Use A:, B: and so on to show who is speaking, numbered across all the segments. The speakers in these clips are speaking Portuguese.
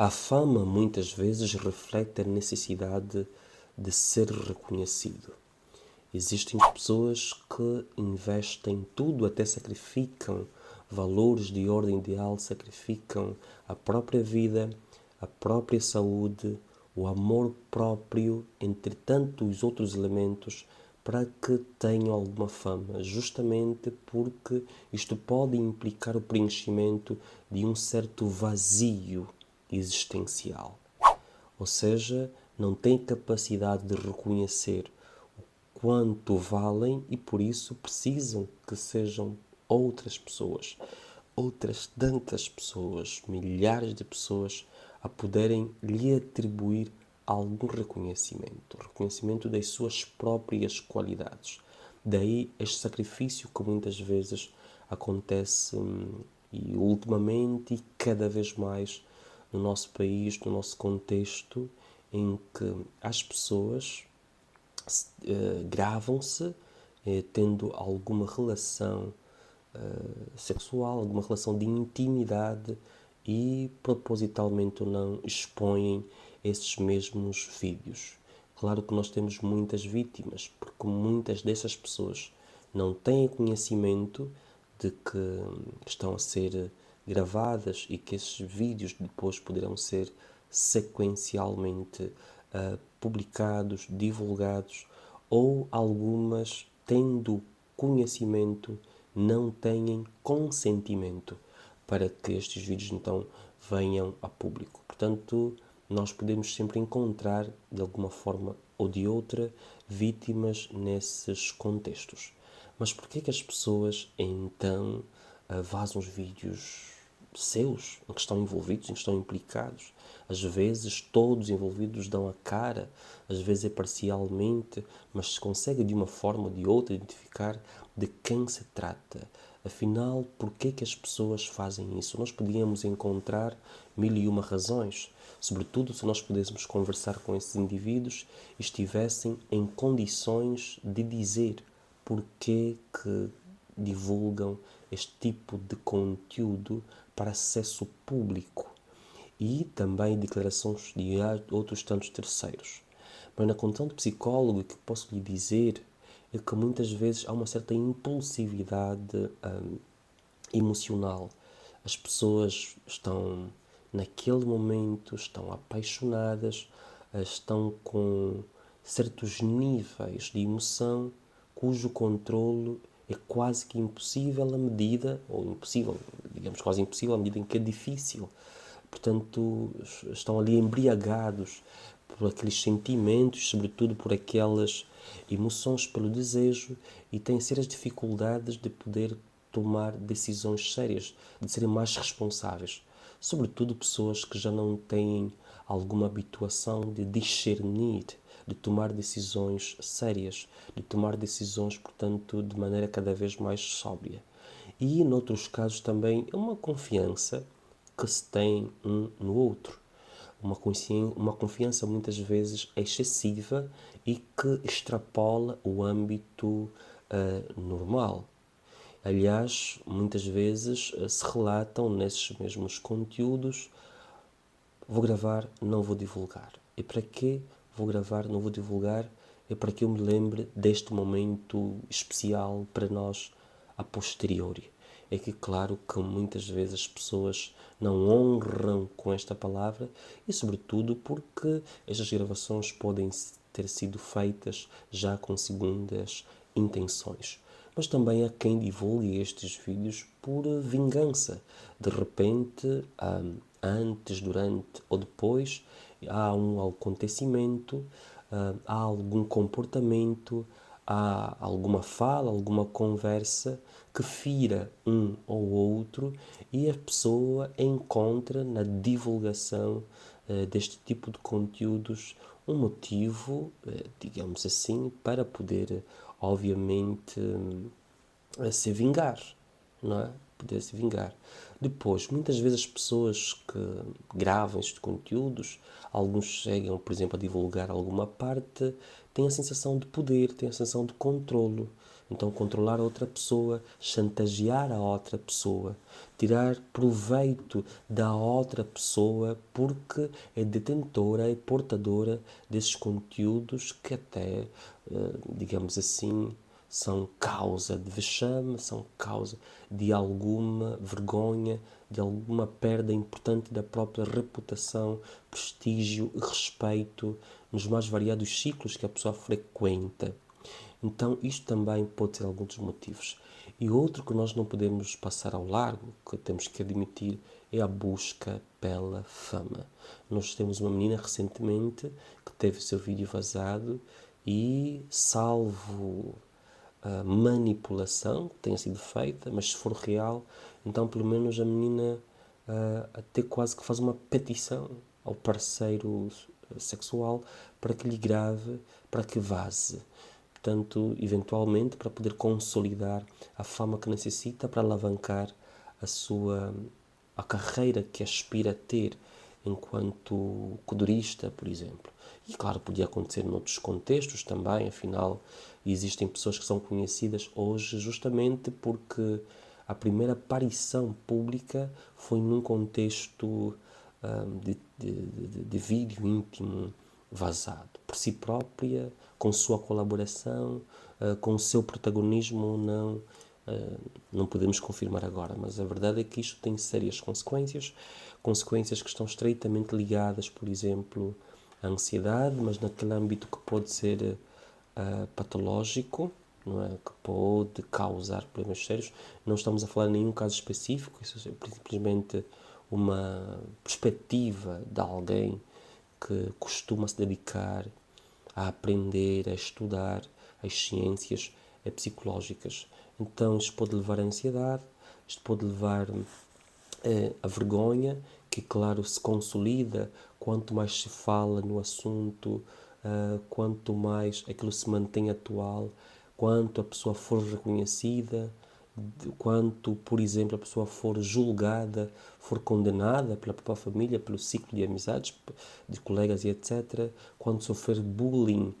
A: A fama muitas vezes reflete a necessidade de ser reconhecido. Existem pessoas que investem tudo, até sacrificam valores de ordem ideal, sacrificam a própria vida, a própria saúde, o amor próprio, entre tantos outros elementos, para que tenham alguma fama, justamente porque isto pode implicar o preenchimento de um certo vazio existencial. Ou seja, não têm capacidade de reconhecer o quanto valem e por isso precisam que sejam outras pessoas, outras tantas pessoas, milhares de pessoas, a poderem lhe atribuir algum reconhecimento das suas próprias qualidades. Daí este sacrifício que muitas vezes acontece e ultimamente e cada vez mais no nosso país, no nosso contexto, em que as pessoas gravam-se tendo alguma relação sexual, alguma relação de intimidade e propositalmente ou não expõem esses mesmos vídeos. Claro que nós temos muitas vítimas, porque muitas dessas pessoas não têm conhecimento de que estão a ser gravadas e que esses vídeos depois poderão ser sequencialmente publicados, divulgados, ou algumas, tendo conhecimento, não têm consentimento para que estes vídeos então venham a público. Portanto, nós podemos sempre encontrar, de alguma forma ou de outra, vítimas nesses contextos. Mas por que as pessoas então vazam os vídeos seus, em que estão envolvidos, em que estão implicados? Às vezes todos envolvidos dão a cara, às vezes é parcialmente, mas se consegue de uma forma ou de outra identificar de quem se trata. Afinal, por que as pessoas fazem isso? Nós podíamos encontrar mil e uma razões, sobretudo se nós pudéssemos conversar com esses indivíduos e estivessem em condições de dizer por que divulgam este tipo de conteúdo para acesso público e também declarações de outros tantos terceiros. Mas na condição de psicólogo, o que posso lhe dizer é que muitas vezes há uma certa impulsividade emocional. As pessoas estão naquele momento, estão apaixonadas, estão com certos níveis de emoção cujo controlo é quase que impossível à medida, ou impossível, digamos quase impossível à medida em que é difícil. Portanto, estão ali embriagados por aqueles sentimentos, sobretudo por aquelas emoções, pelo desejo, e têm sérias dificuldades de poder tomar decisões sérias, de serem mais responsáveis. Sobretudo pessoas que já não têm alguma habituação de discernir, de tomar decisões sérias, de tomar decisões, portanto, de maneira cada vez mais sóbria. E, noutros casos, também é uma confiança que se tem um no outro. Uma confiança muitas vezes excessiva e que extrapola o âmbito normal. Aliás, muitas vezes se relatam nesses mesmos conteúdos: vou gravar, não vou divulgar. E para quê? Vou gravar, não vou divulgar. É para que eu me lembre deste momento especial para nós a posteriori. É que, claro, que muitas vezes as pessoas não honram com esta palavra e, sobretudo, porque estas gravações podem ter sido feitas já com segundas intenções. Mas também há quem divulgue estes vídeos por vingança. De repente, antes, durante ou depois, há um acontecimento, há algum comportamento, há alguma fala, alguma conversa que fira um ou outro e a pessoa encontra na divulgação deste tipo de conteúdos um motivo, digamos assim, para poder, obviamente, se vingar, não é? Poder se vingar. Depois, muitas vezes as pessoas que gravam estes conteúdos, alguns chegam, por exemplo, a divulgar alguma parte, têm a sensação de poder, têm a sensação de controlo. Então, controlar a outra pessoa, chantagear a outra pessoa, tirar proveito da outra pessoa porque é detentora, é portadora desses conteúdos que até, digamos assim, são causa de vexame, são causa de alguma vergonha, de alguma perda importante da própria reputação, prestígio e respeito nos mais variados ciclos que a pessoa frequenta. Então, isto também pode ser algum dos motivos. E outro que nós não podemos passar ao largo, que temos que admitir, é a busca pela fama. Nós temos uma menina recentemente que teve o seu vídeo vazado e, salvo a manipulação que tenha sido feita, mas se for real, então pelo menos a menina até quase que faz uma petição ao parceiro sexual para que lhe grave, para que vaze. Portanto, eventualmente, para poder consolidar a fama que necessita para alavancar a carreira que aspira a ter enquanto codurista, por exemplo. E claro, podia acontecer noutros contextos também, afinal, existem pessoas que são conhecidas hoje justamente porque a primeira aparição pública foi num contexto de vídeo íntimo vazado, por si própria, com sua colaboração, com o seu protagonismo ou não, não podemos confirmar agora, mas a verdade é que isto tem sérias consequências, consequências que estão estreitamente ligadas, por exemplo, à ansiedade, mas naquele âmbito que pode ser patológico, não é? Que pode causar problemas sérios. Não estamos a falar de nenhum caso específico, isso é simplesmente uma perspectiva de alguém que costuma se dedicar a aprender, a estudar as ciências psicológicas. Então, isto pode levar à ansiedade, isto pode levar à vergonha, que, claro, se consolida quanto mais se fala no assunto, quanto mais aquilo se mantém atual, quanto a pessoa for reconhecida, quanto, por exemplo, a pessoa for julgada, for condenada pela própria família, pelo ciclo de amizades, de colegas e etc., quando sofrer bullying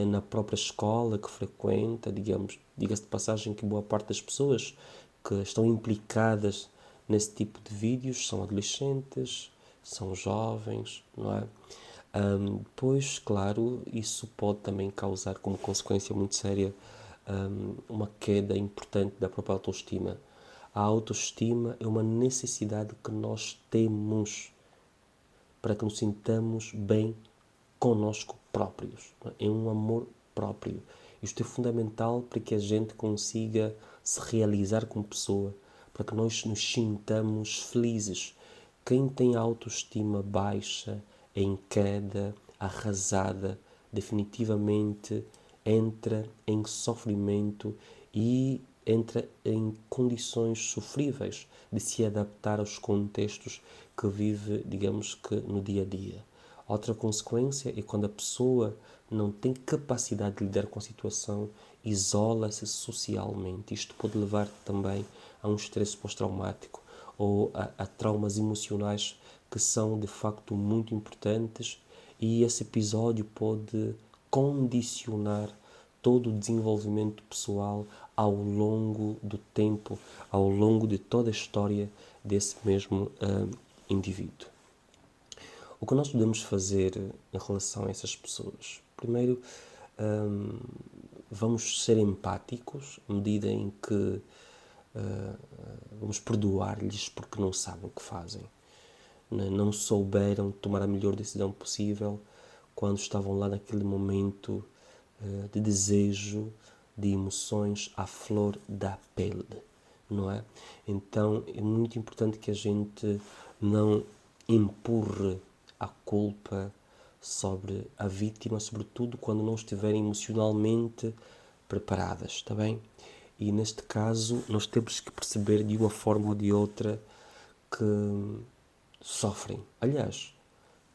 A: na própria escola que frequenta, digamos, diga-se de passagem que boa parte das pessoas que estão implicadas nesse tipo de vídeos são adolescentes, são jovens, não é? Depois, claro, isso pode também causar como consequência muito séria uma queda importante da própria autoestima. A autoestima é uma necessidade que nós temos para que nos sintamos bem conosco próprios. É um amor próprio. Isto é fundamental para que a gente consiga se realizar como pessoa, para que nós nos sintamos felizes. Quem tem autoestima baixa, em queda, arrasada, definitivamente entra em sofrimento e entra em condições sofríveis de se adaptar aos contextos que vive, digamos que no dia a dia. Outra consequência é quando a pessoa não tem capacidade de lidar com a situação, isola-se socialmente. Isto pode levar também a um estresse pós-traumático ou a traumas emocionais que são de facto muito importantes, e esse episódio pode condicionar todo o desenvolvimento pessoal ao longo do tempo, ao longo de toda a história desse mesmo indivíduo. O que nós podemos fazer em relação a essas pessoas? Primeiro, vamos ser empáticos, à medida em que vamos perdoar-lhes porque não sabem o que fazem. Não souberam tomar a melhor decisão possível quando estavam lá naquele momento de desejo, de emoções à flor da pele, não é? Então é muito importante que a gente não empurre a culpa sobre a vítima, sobretudo quando não estiverem emocionalmente preparadas, está bem? E neste caso nós temos que perceber de uma forma ou de outra que sofrem. Aliás,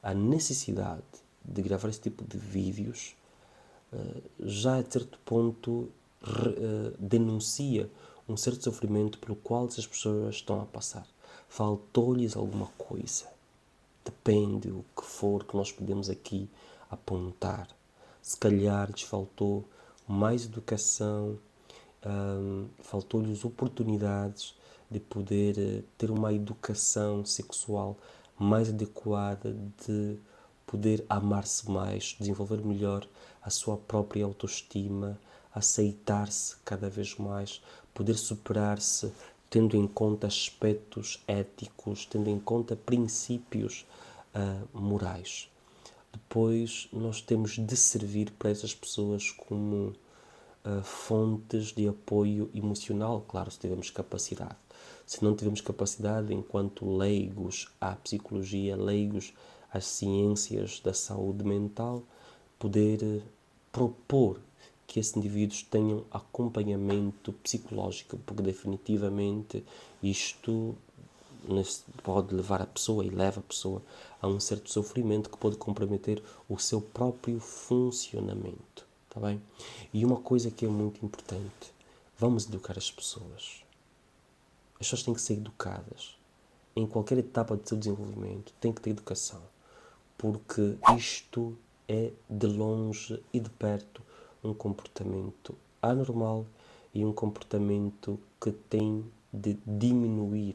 A: a necessidade de gravar esse tipo de vídeos já a certo ponto denuncia um certo sofrimento pelo qual essas pessoas estão a passar. Faltou-lhes alguma coisa. Depende o que for que nós podemos aqui apontar. Se calhar lhes faltou mais educação faltou-lhes oportunidades de poder ter uma educação sexual mais adequada, de poder amar-se mais, desenvolver melhor a sua própria autoestima, aceitar-se cada vez mais, poder superar-se tendo em conta aspectos éticos, tendo em conta princípios morais. Depois, nós temos de servir para essas pessoas como fontes de apoio emocional, claro, se tivermos capacidade. Se não tivermos capacidade, enquanto leigos à psicologia, leigos às ciências da saúde mental, poder propor que esses indivíduos tenham acompanhamento psicológico, porque definitivamente isto pode levar a pessoa e leva a pessoa a um certo sofrimento que pode comprometer o seu próprio funcionamento, tá bem? E uma coisa que é muito importante, vamos educar as pessoas. As pessoas têm que ser educadas. Em qualquer etapa do seu desenvolvimento, tem que ter educação, porque isto é de longe e de perto um comportamento anormal e um comportamento que tem de diminuir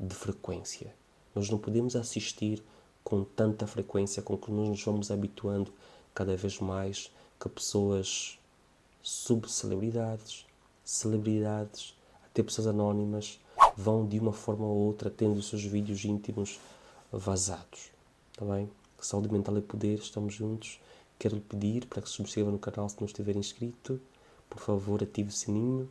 A: de frequência. Nós não podemos assistir com tanta frequência com que nós nos vamos habituando cada vez mais que pessoas subcelebridades, celebridades, até pessoas anónimas vão de uma forma ou outra tendo os seus vídeos íntimos vazados. Está bem? Saúde Mental é Poder, estamos juntos. Quero lhe pedir para que se subscreva no canal se não estiver inscrito. Por favor, ative o sininho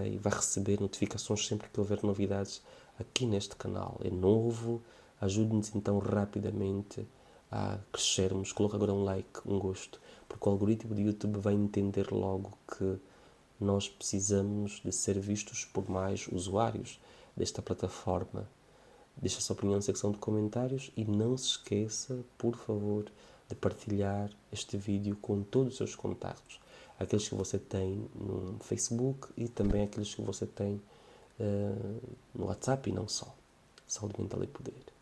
A: e vai receber notificações sempre que houver novidades aqui neste canal. É novo, ajude-nos então rapidamente a crescermos. Coloque agora um like, um gosto, porque o algoritmo do YouTube vai entender logo que nós precisamos de ser vistos por mais usuários desta plataforma. Deixe a sua opinião na secção de comentários e não se esqueça, por favor, de partilhar este vídeo com todos os seus contactos. Aqueles que você tem no Facebook e também aqueles que você tem no WhatsApp e não só. Saúde Mental e Poder.